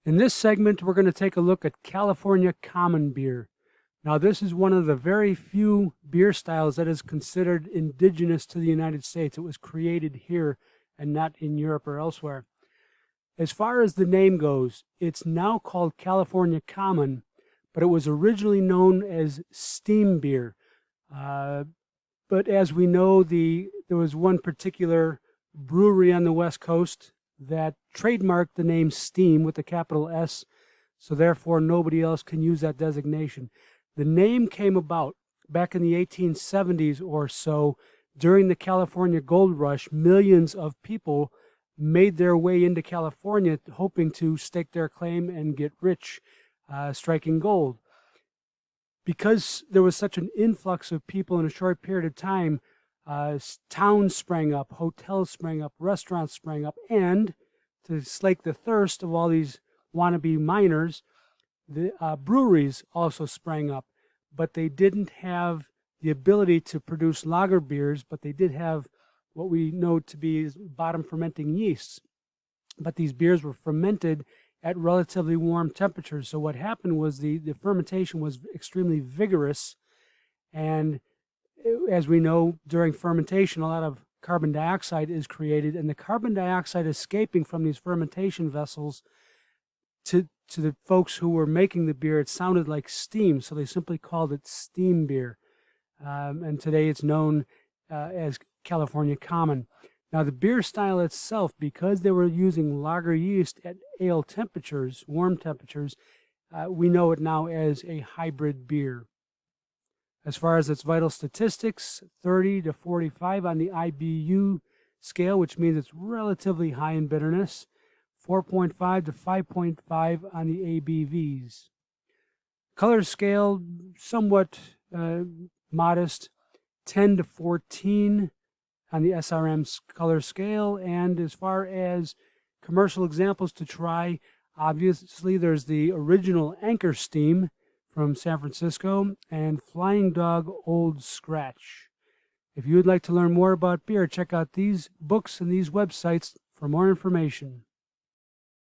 In this segment, we're going to take a look at California Common Beer. Now, this is one of the very few beer styles that is considered indigenous to the United States. It was created here and not in Europe or elsewhere. As far as the name goes, it's now called California Common, but it was originally known as steam beer. But as we know, there was one particular brewery on the West Coast that trademarked the name Steam with a capital S, so therefore nobody else can use that designation. The name came about back in the 1870s or so. During the California Gold Rush, millions of people made their way into California hoping to stake their claim and get rich, striking gold. Because there was such an influx of people in a short period of time, towns sprang up, hotels sprang up, restaurants sprang up, and to slake the thirst of all these wannabe miners, the breweries also sprang up. But they didn't have the ability to produce lager beers, but they did have what we know to be bottom fermenting yeasts. But these beers were fermented at relatively warm temperatures. So what happened was the fermentation was extremely vigorous, and as we know, during fermentation, a lot of carbon dioxide is created, and the carbon dioxide escaping from these fermentation vessels to the folks who were making the beer, it sounded like steam, so they simply called it steam beer. And today it's known as California Common. Now, the beer style itself, because they were using lager yeast at ale temperatures, warm temperatures, we know it now as a hybrid beer. As far as its vital statistics, 30 to 45 on the IBU scale, which means it's relatively high in bitterness, 4.5 to 5.5 on the ABVs. Color scale, somewhat modest, 10 to 14 on the SRM color scale. And as far as commercial examples to try, obviously there's the original Anchor Steam from San Francisco and Flying Dog Old Scratch. If you would like to learn more about beer, check out these books and these websites for more information.